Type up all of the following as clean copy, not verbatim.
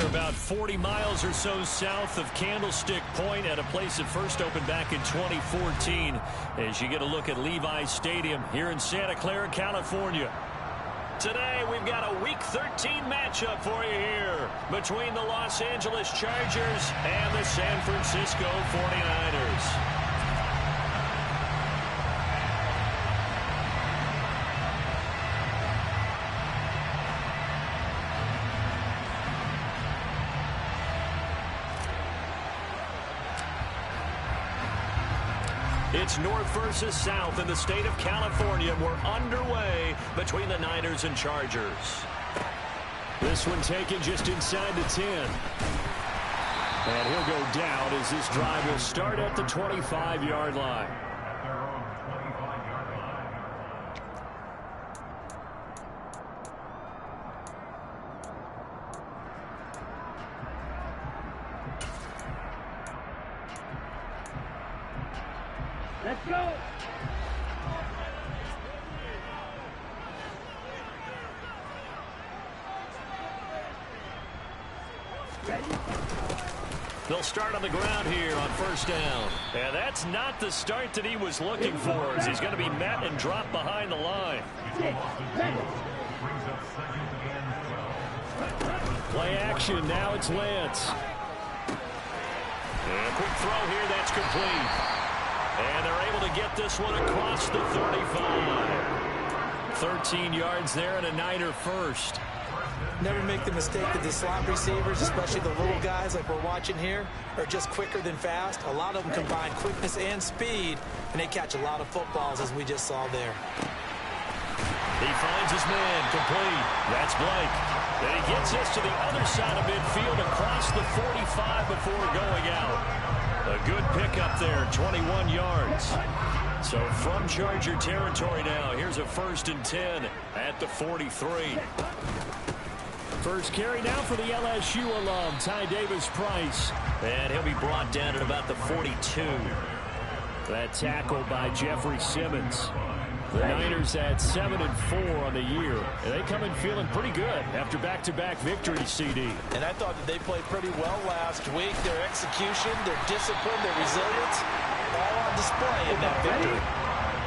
about 40 miles or so south of Candlestick Point at a place that first opened back in 2014 as you get a look at Levi's Stadium here in Santa Clara, California. Today, we've got a Week 13 matchup for you here between the Los Angeles Chargers and the San Francisco 49ers. It's north versus south in the state of California. We're underway between the Niners and Chargers. This one taken just inside the 10. And he'll go down as this drive will start at the 25-yard line. Let's go. Ready? They'll start on the ground here on first down. And that's not the start that he was looking for, as he's going to be met and dropped behind the line. Play action. Now it's Lance. And a quick throw here. That's complete. And they're able to get this one across the 35. 13 yards there and a Niner first. Never make the mistake that the slot receivers, especially the little guys like we're watching here, are just quicker than fast. A lot of them combine quickness and speed, and they catch a lot of footballs, as we just saw there. He finds his man, complete. That's Blake. And he gets us to the other side of midfield across the 45 before going out. A good pickup there, 21 yards. So from Charger territory now, here's a 1st and 10 at the 43. First carry now for the LSU alum, Ty Davis-Price. And he'll be brought down at about the 42. That tackle by Jeffrey Simmons. The Niners at 7-4 on the year. And they come in feeling pretty good after back-to-back victories, CD. And I thought that they played pretty well last week. Their execution, their discipline, their resilience, all on display in that victory.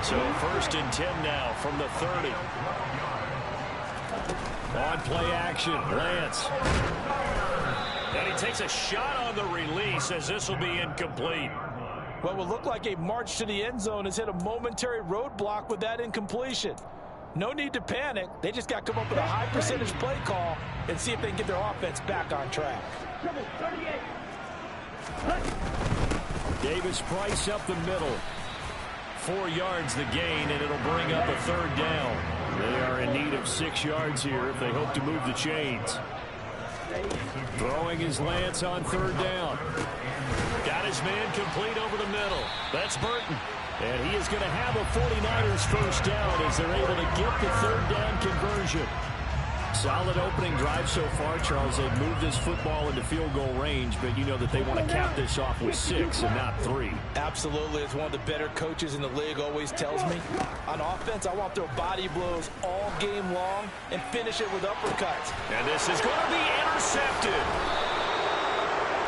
So 1st and 10 now from the 30. On play action, Lance. And he takes a shot on the release as this will be incomplete. What will look like a march to the end zone has hit a momentary roadblock with that incompletion. No need to panic. They just got to come up with a high percentage play call and see if they can get their offense back on track. Davis-Price up the middle. 4 yards the gain, and it'll bring up a 3rd down. They are in need of 6 yards here if they hope to move the chains. Throwing his Lance on 3rd down. Got his man complete over the middle. That's Burton. And he is going to have a 49ers first down as they're able to get the 3rd down conversion. Solid opening drive so far, Charles. They've moved this football into field goal range, but you know that they want to cap this off with 6 and not 3. Absolutely. It's one of the better coaches in the league always tells me. On offense, I want their body blows all game long and finish it with uppercuts. And this is going to be intercepted.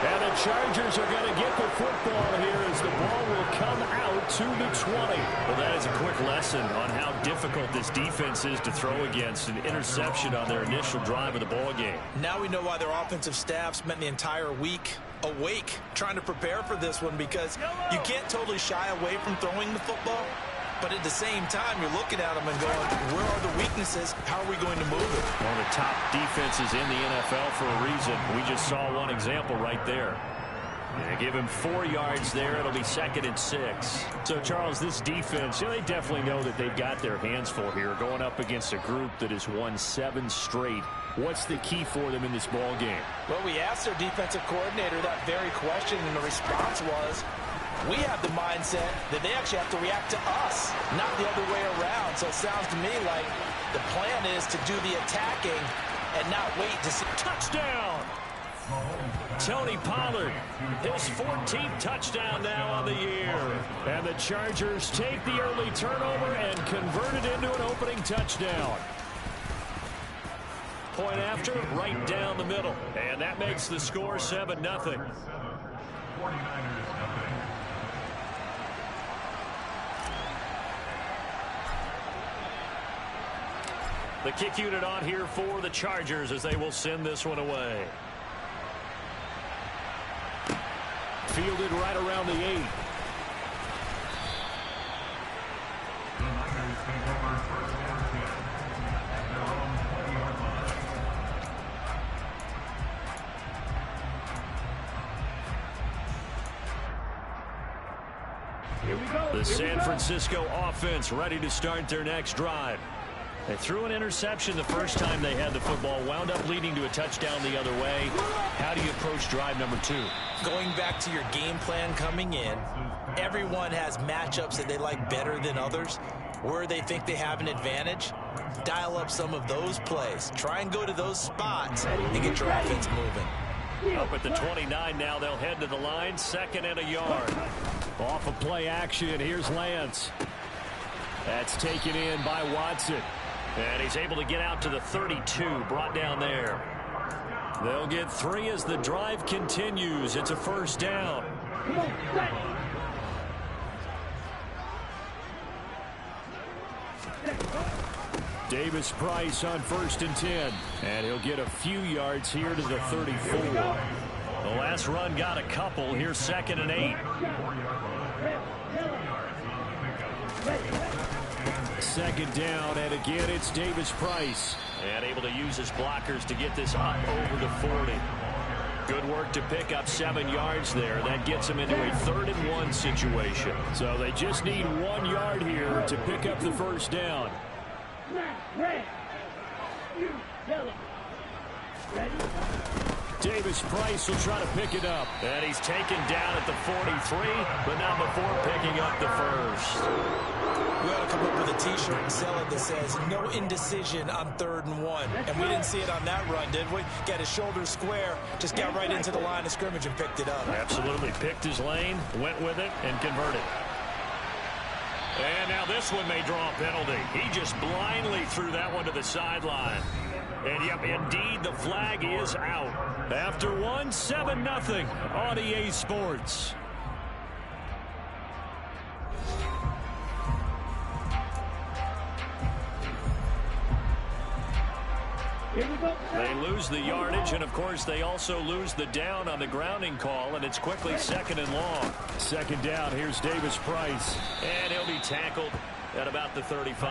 And the Chargers are going to get the football here as the ball will come out to the 20. Well, that is a quick lesson on how difficult this defense is to throw against. An interception on their initial drive of the ball game. Now we know why their offensive staff spent the entire week awake trying to prepare for this one, because you can't totally shy away from throwing the football. But at the same time, you're looking at them and going, where are the weaknesses? How are we going to move it? One of the top defenses in the NFL for a reason. We just saw one example right there. And give him 4 yards there. It'll be 2nd and 6. So, Charles, this defense, they definitely know that they've got their hands full here going up against a group that has won 7 straight. What's the key for them in this ball game? Well, we asked their defensive coordinator that very question, and the response was, we have the mindset that they actually have to react to us, not the other way around. So it sounds to me like the plan is to do the attacking and not wait to see. Touchdown! Tony Pollard, his 14th touchdown now on the year. And the Chargers take the early turnover and convert it into an opening touchdown. point after, right down the middle. And that makes the score 7-0. The kick unit on here for the Chargers as they will send this one away. Fielded right around the 8. The San Francisco offense ready to start their next drive. They threw an interception the first time they had the football, wound up leading to a touchdown the other way. How do you approach drive number 2? Going back to your game plan coming in, everyone has matchups that they like better than others, where they think they have an advantage. Dial up some of those plays. Try and go to those spots and get your offense moving. Up at the 29 now, they'll head to the line, 2nd and a yard. Off of play action, here's Lance. That's taken in by Watson. And he's able to get out to the 32, brought down there. They'll get 3 as the drive continues. It's a first down. Davis Price on 1st and 10. And he'll get a few yards here to the 34. The last run got a couple. Here's 2nd and 8. 2nd down, and again it's Davis Price. And able to use his blockers to get this up over the 40. Good work to pick up 7 yards there. That gets them into a 3rd and 1 situation. So they just need 1 yard here to pick up the first down. Davis Price will try to pick it up. And he's taken down at the 43, but not before picking up the first. We ought to come up with a T-shirt and sell it that says, no indecision on 3rd and 1. And we didn't see it on that run, did we? Got his shoulders square, just got right into the line of scrimmage and picked it up. Absolutely. Picked his lane, went with it, and converted. And now this one may draw a penalty. He just blindly threw that one to the sideline. And, yep, indeed, the flag is out. After 1, 7-0 on EA Sports. They lose the yardage, and, of course, they also lose the down on the grounding call, and it's quickly 2nd and long. 2nd down, here's Davis Price, and he'll be tackled at about the 35.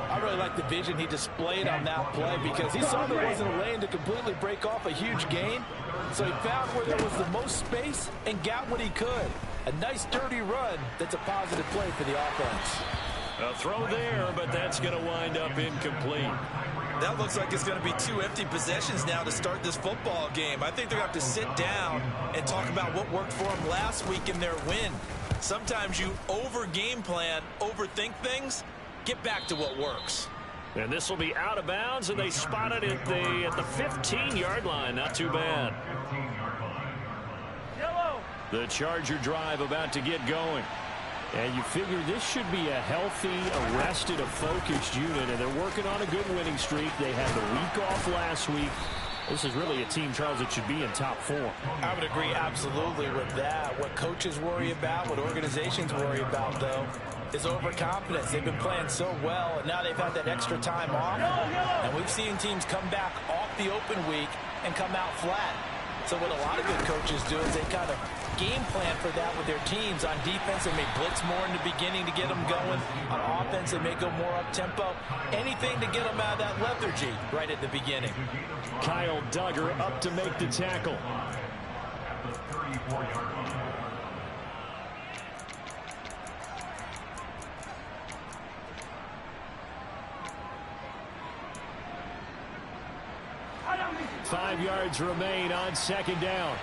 I really like the vision he displayed on that play because he saw there wasn't a lane to completely break off a huge gain. So he found where there was the most space and got what he could. A nice dirty run that's a positive play for the offense. A throw there, but that's going to wind up incomplete. That looks like it's going to be 2 empty possessions now to start this football game. I think they're going to have to sit down and talk about what worked for them last week in their win. Sometimes you over-game plan, overthink things. Get back to what works. And this will be out of bounds, and they spot it at the 15-yard line. Not too bad. The Charger drive about to get going. And you figure this should be a healthy, arrested, a focused unit, and they're working on a good winning streak. They had the week off last week. This is really a team, Charles, that should be in top form. I would agree absolutely with that. What coaches worry about, what organizations worry about, though, is overconfidence. They've been playing so well, and now they've had that extra time off. And we've seen teams come back off the open week and come out flat. So what a lot of good coaches do is they kind of game plan for that with their teams. On defense, they may blitz more in the beginning to get them going. On offense, they may go more up-tempo. Anything to get them out of that lethargy right at the beginning. Kyle Duggar up to make the tackle. Five yards remain on 2nd down.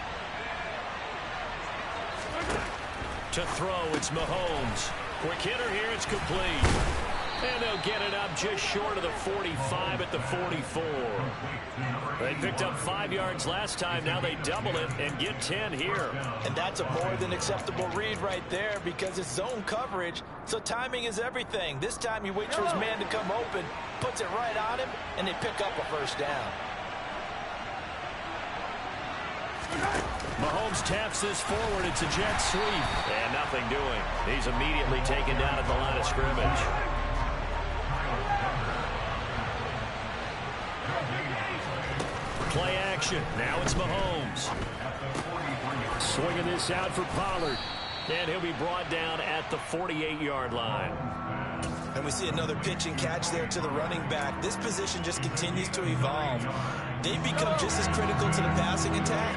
To throw, it's Mahomes. Quick hitter here, it's complete. And they'll get it up just short of the 45 at the 44. They picked up 5 yards last time. Now they double it and get 10 here. And that's a more than acceptable read right there because it's zone coverage, so timing is everything. This time he waits for his man to come open, puts it right on him, and they pick up a first down. Mahomes taps this forward. It's a jet sweep. And nothing doing. He's immediately taken down at the line of scrimmage. Play action. Now it's Mahomes. Swinging this out for Pollard. And he'll be brought down at the 48-yard line. And we see another pitch and catch there to the running back. This position just continues to evolve. They've become just as critical to the passing attack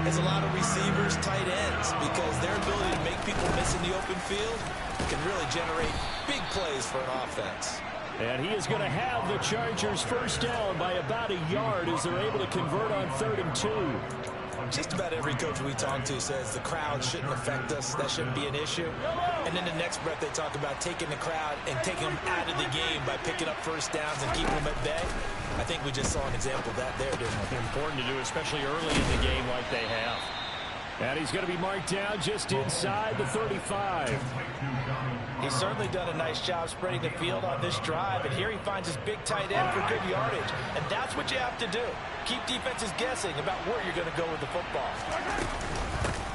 as a lot of receivers, tight ends, because their ability to make people miss in the open field can really generate big plays for an offense. And he is going to have the Chargers first down by about a yard as they're able to convert on 3rd and 2. Just about every coach we talk to says the crowd shouldn't affect us. That shouldn't be an issue. And then the next breath they talk about taking the crowd and taking them out of the game by picking up first downs and keeping them at bay. I think we just saw an example of that there, didn't we? Important to do, especially early in the game like they have. And he's going to be marked down just inside the 35. He's certainly done a nice job spreading the field on this drive, and here he finds his big tight end for good yardage. And that's what you have to do. Keep defenses guessing about where you're going to go with the football.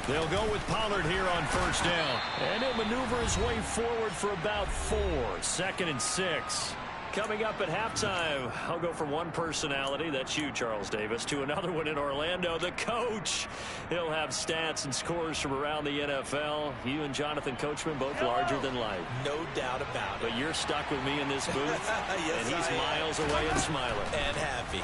They'll go with Pollard here on first down. And he'll maneuver his way forward for about 4. 2nd and 6. Coming up at halftime, I'll go from one personality, that's you, Charles Davis, to another one in Orlando, the coach. He'll have stats and scores from around the NFL. You and Jonathan Coachman both larger than life. No doubt about it. But you're stuck with me in this booth, yes, and he's miles away and smiling. And happy.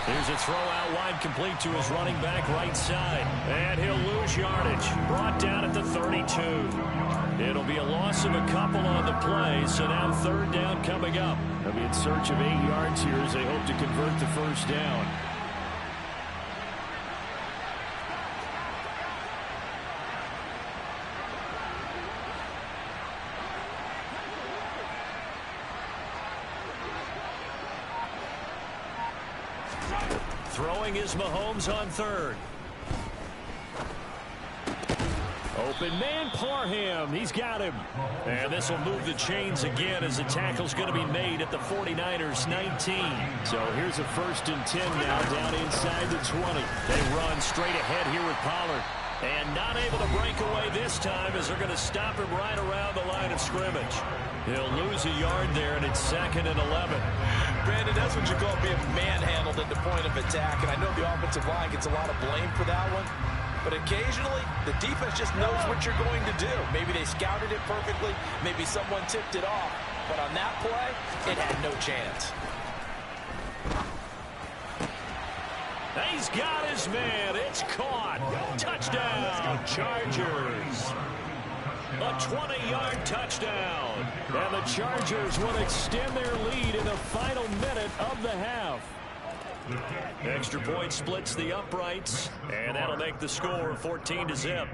Here's a throw out wide complete to his running back right side. And he'll lose yardage. Brought down at the 32. It'll be a loss of a couple on the play, so now 3rd down coming up. They'll be in search of 8 yards here as they hope to convert the first down. Throwing is Mahomes on 3rd. Open man, Parham. He's got him. And this will move the chains again as the tackle's going to be made at the 49ers 19. So here's a 1st and 10 now down inside the 20. They run straight ahead here with Pollard. And not able to break away this time as they're going to stop him right around the line of scrimmage. He'll lose a yard there, and it's 2nd and 11. Brandon, that's what you call being manhandled at the point of attack. And I know the offensive line gets a lot of blame for that one. But occasionally, the defense just knows what you're going to do. Maybe they scouted it perfectly. Maybe someone tipped it off. But on that play, it had no chance. He's got his man. It's caught. Touchdown, Chargers. A 20-yard touchdown. And the Chargers will extend their lead in the final minute of the half. Extra point splits the uprights, and that'll make the score 14-0.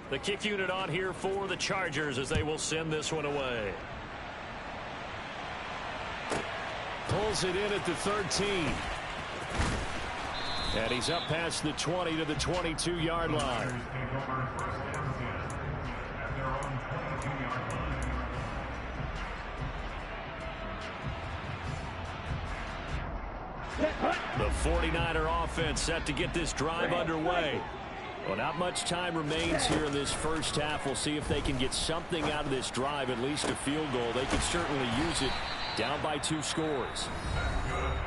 The kick unit on here for the Chargers as they will send this one away. Pulls it in at the 13. And he's up past the 20 to the 22-yard line. The 49er offense set to get this drive underway. Well, not much time remains here in this first half. We'll see if they can get something out of this drive, at least a field goal. They could certainly use it down by 2 scores.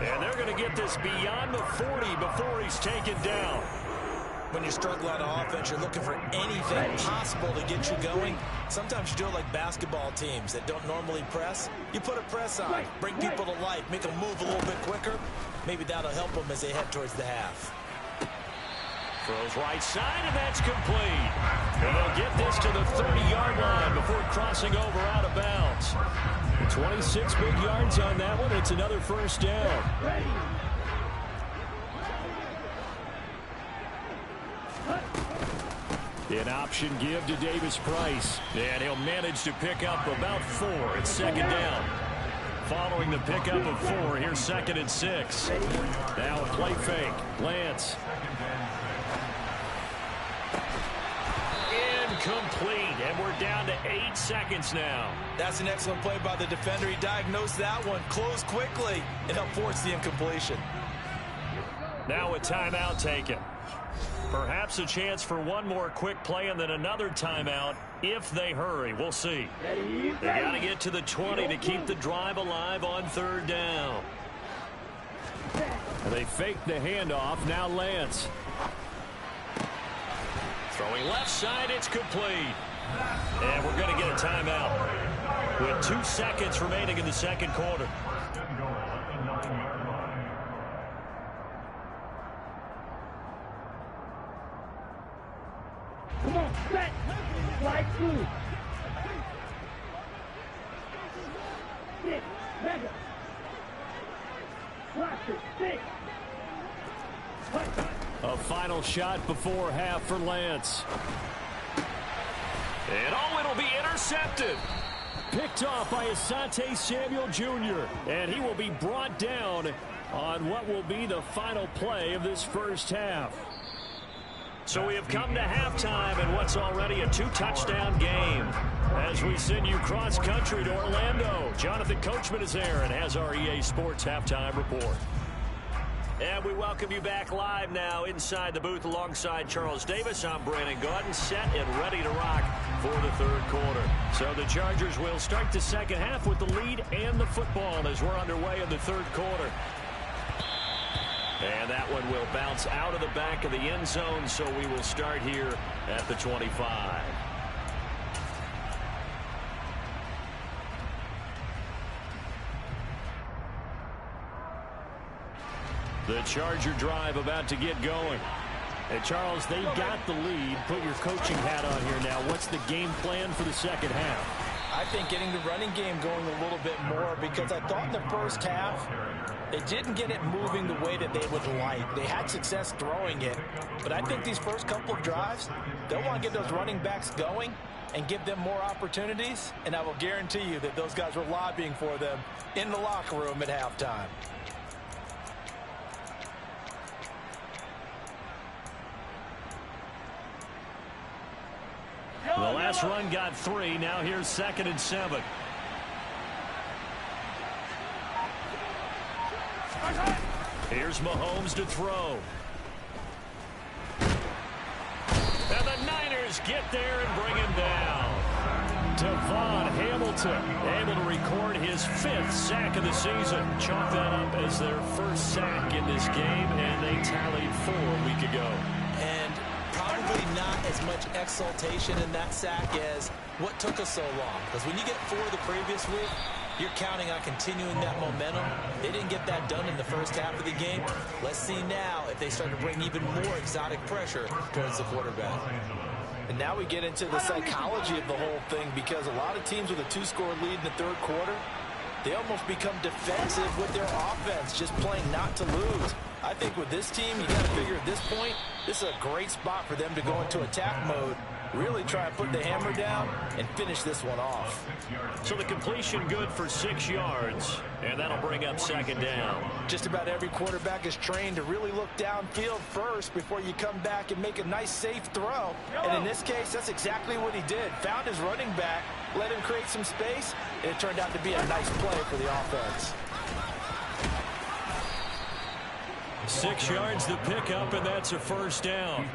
And they're going to get this beyond the 40 before he's taken down. When you struggle on offense, you're looking for anything possible to get you going. Sometimes you do it like basketball teams that don't normally press. You put a press on, bring people to life, make them move a little bit quicker. Maybe that'll help them as they head towards the half. Throws right side, and that's complete. And they'll get this to the 30-yard line before crossing over out of bounds. 26 big yards on that one. It's another first down. An option give to Davis Price. And he'll manage to pick up about 4. It's second down. Following the pickup of 4, here's 2nd and 6. Now a play fake. Lance. Incomplete. And we're down to 8 seconds now. That's an excellent play by the defender. He diagnosed that one, closed quickly, and helped force the incompletion. Now a timeout taken. Perhaps a chance for one more quick play and then another timeout if they hurry. We'll see. They got to get to the 20 to keep the drive alive on 3rd down. They fake the handoff. Now Lance. Throwing left side. It's complete. And we're going to get a timeout with 2 seconds remaining in the 2nd quarter. Come on, set. Slide through. Stick. Mega. Slash it. Stick. A final shot before half for Lance. And it'll be intercepted. Picked off by Asante Samuel Jr. And he will be brought down on what will be the final play of this first half. So we have come to halftime in what's already a 2-touchdown game. As we send you cross-country to Orlando, Jonathan Coachman is there and has our EA Sports halftime report. And we welcome you back live now inside the booth alongside Charles Davis. I'm Brandon Gaudin, set and ready to rock for the 3rd quarter. So the Chargers will start the second half with the lead and the football as we're underway in the 3rd quarter. And that one will bounce out of the back of the end zone, so we will start here at the 25. The Charger drive about to get going. Hey, Charles, they got the lead. Put your coaching hat on here now. What's the game plan for the second half? I think getting the running game going a little bit more, because I thought in the first half they didn't get it moving the way that they would like. They had success throwing it, but I think these first couple of drives, they'll want to get those running backs going and give them more opportunities, and I will guarantee you that those guys were lobbying for them in the locker room at halftime. The last run got 3. Now here's 2nd and 7. Here's Mahomes to throw. And the Niners get there and bring him down. Devon Hamilton able to record his 5th sack of the season. Chalk that up as their first sack in this game, and they tallied 4 a week ago. And probably not as much exultation in that sack as what took us so long. Because when you get 4 the previous week, you're counting on continuing that momentum. They didn't get that done in the first half of the game. Let's see now if they start to bring even more exotic pressure towards the quarterback. And now we get into the psychology of the whole thing, because a lot of teams with a 2-score lead in the 3rd quarter, they almost become defensive with their offense, just playing not to lose. I think with this team, you got to figure at this point, this is a great spot for them to go into attack mode, really try and put the hammer down and finish this one off. So the completion good for 6 yards, and that'll bring up 2nd down. Just about every quarterback is trained to really look downfield first before you come back and make a nice, safe throw. And in this case, that's exactly what he did. Found his running back, let him create some space, and it turned out to be a nice play for the offense. 6 yards the pickup, and that's a first down.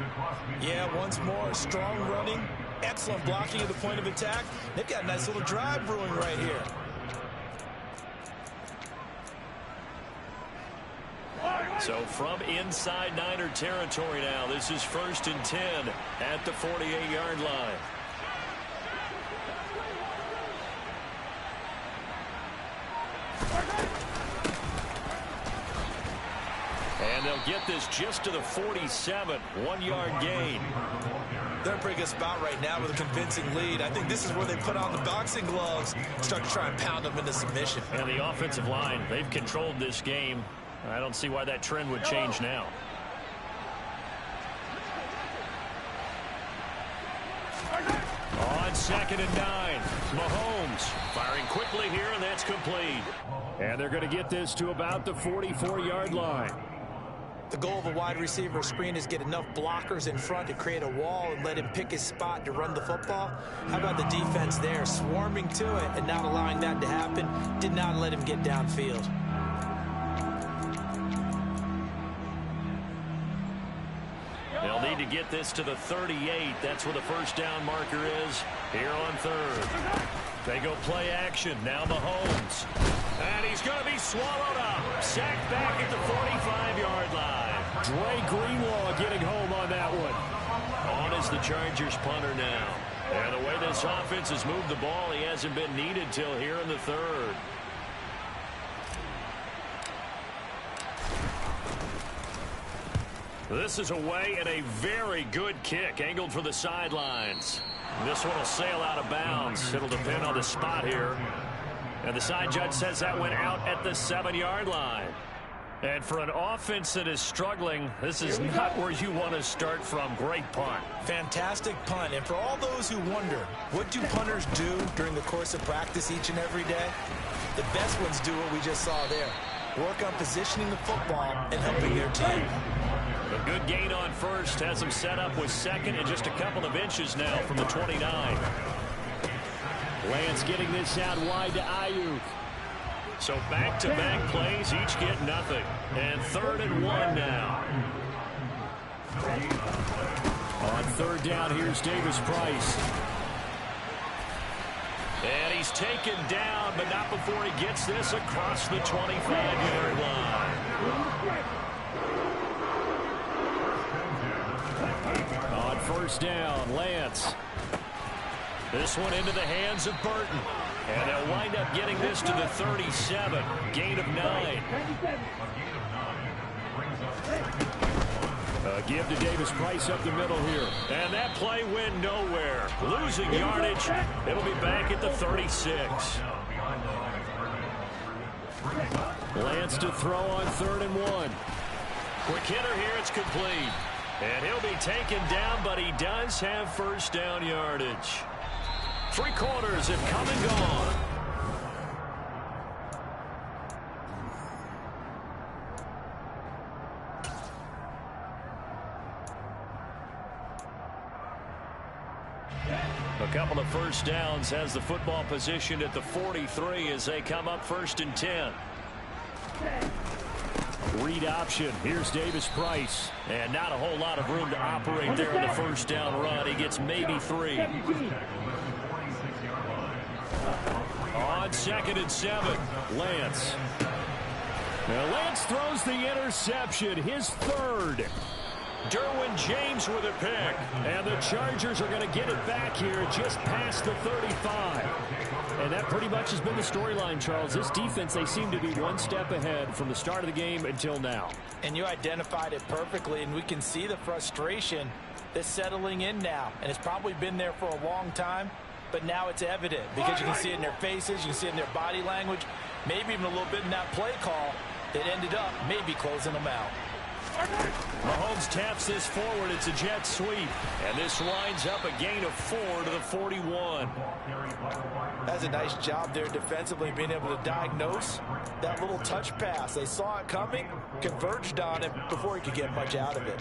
Yeah, once more, strong running, excellent blocking at the point of attack. They've got a nice little drive brewing right here. So from inside Niner territory now, this is 1st and 10 at the 48-yard line. And they'll get this just to the 47, 1-yard gain. They're in a pretty good spot right now with a convincing lead. I think this is where they put on the boxing gloves, start to try and pound them into submission. And the offensive line, they've controlled this game. I don't see why that trend would change now. On 2nd and 9, Mahomes firing quickly here, and that's complete. And they're going to get this to about the 44-yard line. The goal of a wide receiver screen is get enough blockers in front to create a wall and let him pick his spot to run the football. How about the defense there, swarming to it and not allowing that to happen? Did not let him get downfield. They'll need to get this to the 38. That's where the first down marker is here on 3rd. They go play action. Now Mahomes. And he's going to be swallowed up. Sacked back at the 45-yard line. Dre Greenlaw getting home on that one. On is the Chargers punter now. And the way this offense has moved the ball, he hasn't been needed till here in the 3rd. This is away and a very good kick angled for the sidelines. This one will sail out of bounds. It'll depend on the spot here. And the side judge says that went out at the 7-yard line. And for an offense that is struggling, this is not where you want to start from. Great punt. Fantastic punt. And for all those who wonder, what do punters do during the course of practice each and every day? The best ones do what we just saw there. Work on positioning the football and helping their team. A good gain on first has them set up with 2nd and just a couple of inches now from the 29. Lance getting this out wide to Ayuk. So back-to-back plays, each get nothing. And 3rd and 1 now. On 3rd down, here's Davis Price. And he's taken down, but not before he gets this across the 25-yard line. On 1st down, Lance. This one into the hands of Burton. And they'll wind up getting this to the 37. Gain of 9. Give to Davis Price up the middle here. And that play went nowhere. Losing yardage. It'll be back at the 36. Lance to throw on 3rd and 1. Quick hitter here. It's complete. And he'll be taken down, but he does have first down yardage. 3 quarters have come and gone. A couple of first downs has the football positioned at the 43 as they come up 1st and 10. Read option. Here's Davis Price. And not a whole lot of room to operate there on the first down run. He gets maybe 3. On 2nd and 7, Lance. Now Lance throws the interception, his 3rd. Derwin James with a pick. And the Chargers are going to get it back here just past the 35. And that pretty much has been the storyline, Charles. This defense, they seem to be one step ahead from the start of the game until now. And you identified it perfectly, and we can see the frustration that's settling in now. And it's probably been there for a long time, but now it's evident because you can see it in their faces, you can see it in their body language, maybe even a little bit in that play call that ended up maybe closing them out. Mahomes taps this forward. It's a jet sweep. And this winds up a gain of 4 to the 41. That's a nice job there defensively, being able to diagnose that little touch pass. They saw it coming, converged on it before he could get much out of it.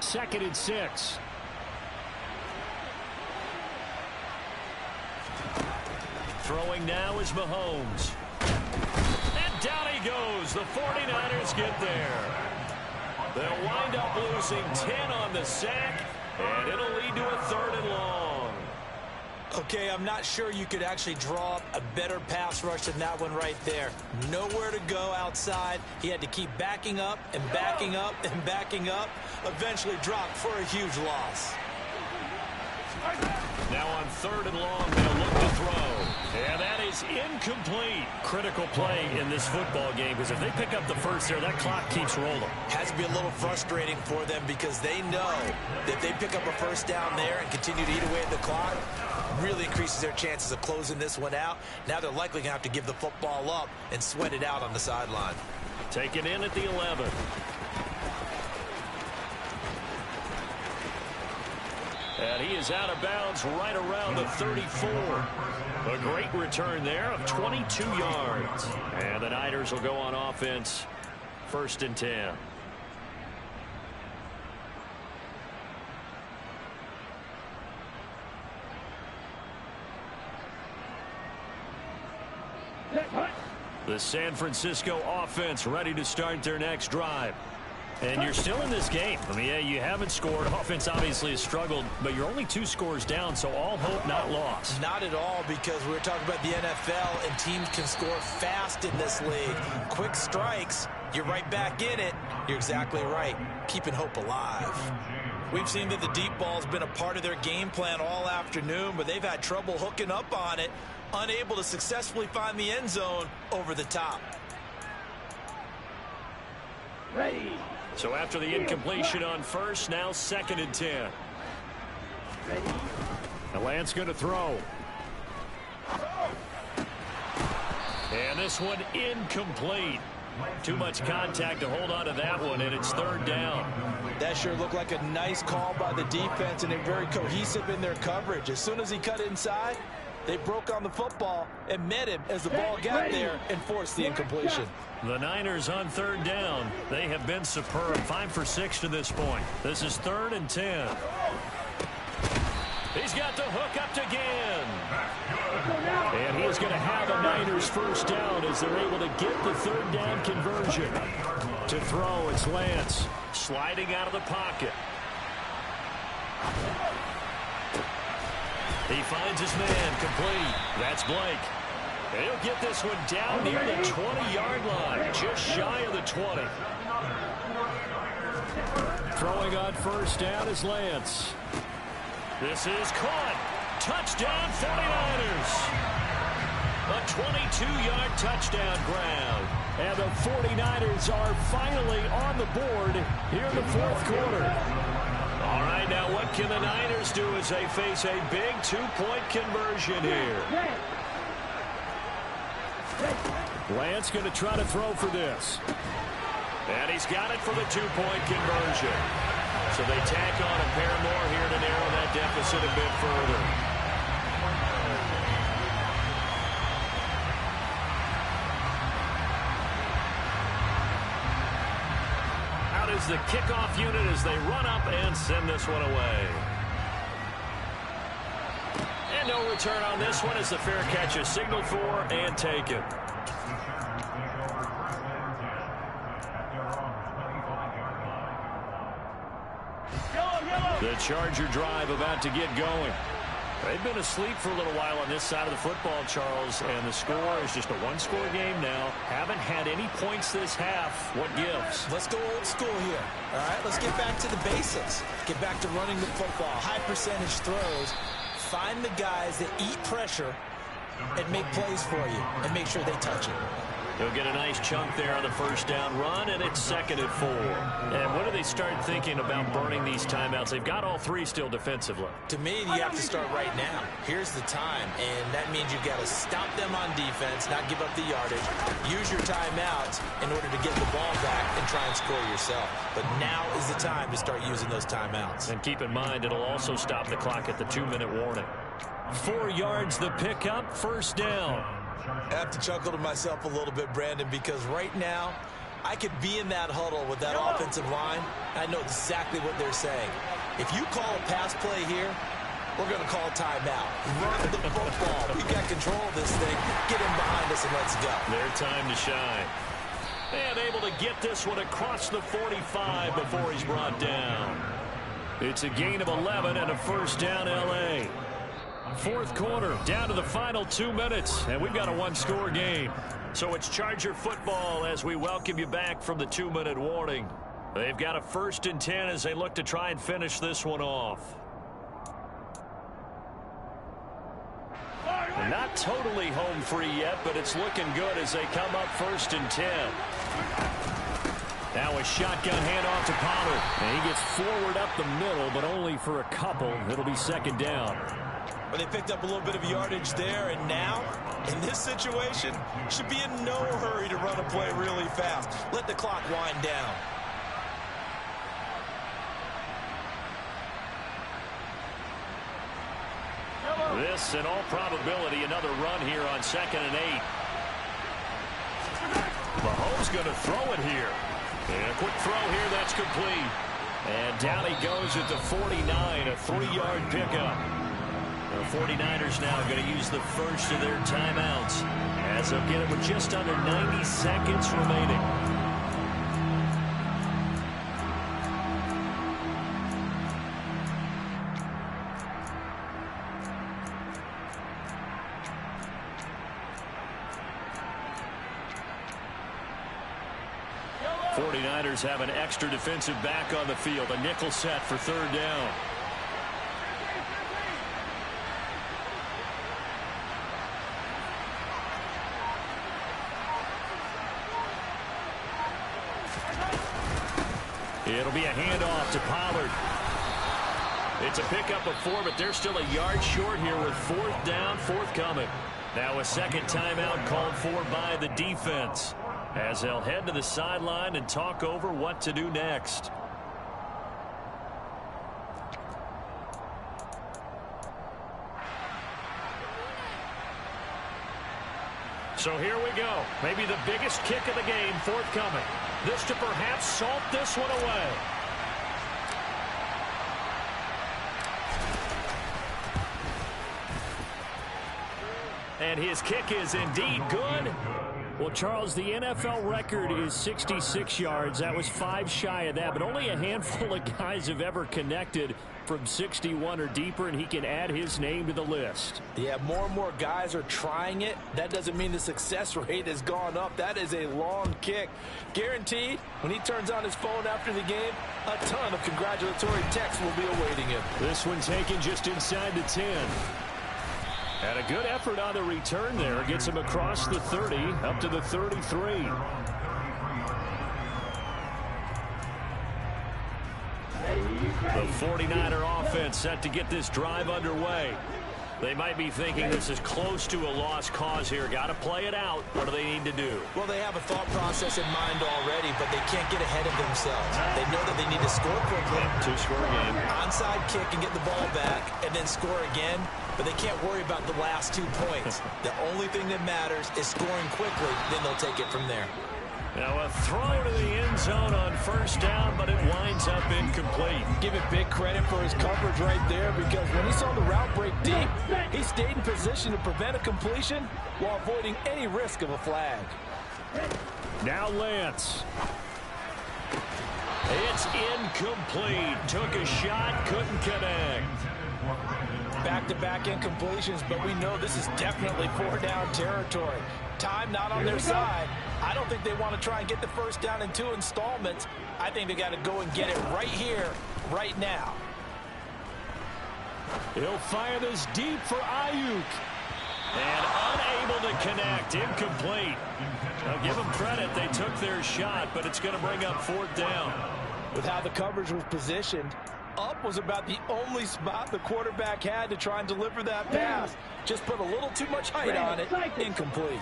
Second and 6. Throwing now is Mahomes. And down he goes. The 49ers get there. They'll wind up losing 10 on the sack, and it'll lead to a 3rd and long. Okay, I'm not sure you could actually draw up a better pass rush than that one right there. Nowhere to go outside. He had to keep backing up and backing up and backing up. Eventually dropped for a huge loss. Now on 3rd and long, they'll look to throw. And that is incomplete. Critical play in this football game, because if they pick up the first there, that clock keeps rolling. Has to be a little frustrating for them because they know that if they pick up a first down there and continue to eat away at the clock, really increases their chances of closing this one out. Now they're likely going to have to give the football up and sweat it out on the sideline. Taken in at the 11. And he is out of bounds right around the 34. A great return there of 22 yards. And the Niners will go on offense, 1st and 10. The San Francisco offense ready to start their next drive. And you're still in this game. I mean, yeah, you haven't scored. Offense obviously has struggled, but you're only 2 scores down, so all hope not lost. Not at all, because we're talking about the NFL, and teams can score fast in this league. Quick strikes, you're right back in it. You're exactly right. Keeping hope alive. We've seen that the deep ball has been a part of their game plan all afternoon, but they've had trouble hooking up on it, unable to successfully find the end zone over the top. Ready. So after the incompletion on first, now 2nd and 10. And Lance going to throw. And this one incomplete. Too much contact to hold on to that one, and it's 3rd down. That sure looked like a nice call by the defense, and they're very cohesive in their coverage. As soon as he cut inside, they broke on the football and met him as the ball got there and forced the incompletion. The Niners on 3rd down. They have been superb. 5 for 6 to this point. This is 3rd and 10. He's got the hook up again. And he is going to have a Niners 1st down as they're able to get the 3rd down conversion. To throw, it's Lance sliding out of the pocket. He finds his man complete. That's Blake. He'll get this one down near the 20-yard line, just shy of the 20. Throwing on 1st down is Lance. This is caught. Touchdown 49ers. A 22-yard touchdown ground. And the 49ers are finally on the board here in the 4th quarter. All right, now what can the Niners do as they face a big 2-point conversion here? Lance going to try to throw for this. And he's got it for the 2-point conversion. So they tack on a pair more here to narrow that deficit a bit further. Out is the kickoff unit as they run up and send this one away. And no return on this one as the fair catch is signaled for and taken. The Charger drive about to get going. They've been asleep for a little while on this side of the football, Charles, and the score is just a 1-score game now. Haven't had any points this half. What gives? Let's go old school here. All right, let's get back to the basics. Get back to running the football. High percentage throws. Find the guys that eat pressure and make plays for you and make sure they touch it. He'll get a nice chunk there on the 1st down run, and it's 2nd and 4. And when do they start thinking about burning these timeouts? They've got all 3 still defensively. To me, you have to start right now. Here's the time, and that means you've got to stop them on defense, not give up the yardage. Use your timeouts in order to get the ball back and try and score yourself. But now is the time to start using those timeouts. And keep in mind, it'll also stop the clock at the 2-minute warning. 4 yards the pickup, 1st down. I have to chuckle to myself a little bit, Brandon, because right now I could be in that huddle with that offensive line. I know exactly what they're saying. If you call a pass play here, we're going to call timeout. Run the football. We got control of this thing. Get him behind us and let's go. Their time to shine. And able to get this one across the 45 before he's brought down. It's a gain of 11 and a 1st down L.A. 4th quarter, down to the final 2 minutes, and we've got a 1-score game. So it's Charger football as we welcome you back from the 2-minute warning. They've got a 1st and 10 as they look to try and finish this one off. Not totally home free yet, but it's looking good as they come up 1st and 10. Now a shotgun handoff to Pollard. And he gets forward up the middle, but only for a couple. It'll be 2nd down. But they picked up a little bit of yardage there, and now, in this situation, should be in no hurry to run a play really fast. Let the clock wind down. this. In all probability, another run here on 2nd and 8. Mahomes going to throw it here. And a quick throw here, that's complete. And down he goes at the 49, a 3-yard pickup. The 49ers now going to use the first of their timeouts as they'll get it with just under 90 seconds remaining. Have an extra defensive back on the field. A nickel set for 3rd down. It'll be a handoff to Pollard. It's a pickup of 4, but they're still a yard short here with 4th down, forthcoming. Now a second timeout called for by the defense, as they'll head to the sideline and talk over what to do next. So here we go. Maybe the biggest kick of the game forthcoming. This to perhaps salt this one away. And his kick is indeed good. Well, Charles, the NFL record is 66 yards. That was 5 shy of that, but only a handful of guys have ever connected from 61 or deeper, and he can add his name to the list. Yeah, more and more guys are trying it. That doesn't mean the success rate has gone up. That is a long kick. Guaranteed, when he turns on his phone after the game, a ton of congratulatory texts will be awaiting him. This one taken just inside the 10. And a good effort on the return there. Gets him across the 30, up to the 33. The 49er offense set to get this drive underway. They might be thinking this is close to a lost cause here. Got to play it out. What do they need to do? Well, they have a thought process in mind already, but they can't get ahead of themselves. They know that they need to score quickly. 2-score game. Onside kick and get the ball back and then score again, but they can't worry about the last 2 points. The only thing that matters is scoring quickly, then they'll take it from there. Now a throw to the end zone on 1st down, but it winds up incomplete. Give it big credit for his coverage right there, because when he saw the route break deep, he stayed in position to prevent a completion while avoiding any risk of a flag. Now Lance. It's incomplete. Took a shot, couldn't connect. Back-to-back incompletions, but we know this is definitely 4-down territory. Time not on their side. I don't think they want to try and get the 1st down in 2 installments. I think they got to go and get it right here, right now. He'll fire this deep for Ayuk. And unable to connect. Incomplete. Now give them credit. They took their shot, but it's going to bring up 4th down. With how the coverage was positioned, up was about the only spot the quarterback had to try and deliver that pass. Just put a little too much height on it. Incomplete.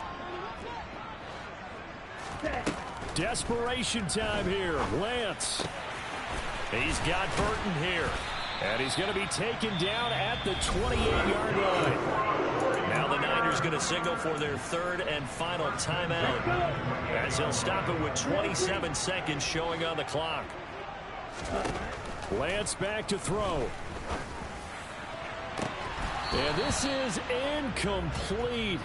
Desperation time here. Lance. He's got Burton here. And he's going to be taken down at the 28-yard line. Now the Niners going to signal for their 3rd and final timeout, as they'll stop it with 27 seconds showing on the clock. Lance back to throw. And this is incomplete.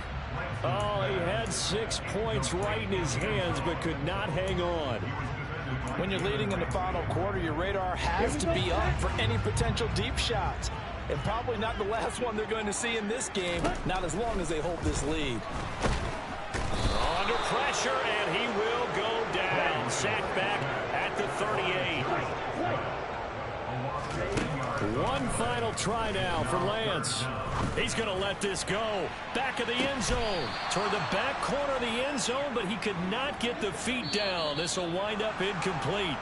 Oh, he had 6 points right in his hands, but could not hang on. When you're leading in the final quarter, your radar has to be up for any potential deep shots. And probably not the last one they're going to see in this game, not as long as they hold this lead. Under pressure, and he will go down. Sacked back at the 38. One final try now for Lance. He's going to let this go. Back of the end zone. Toward the back corner of the end zone, but he could not get the feet down. This will wind up incomplete.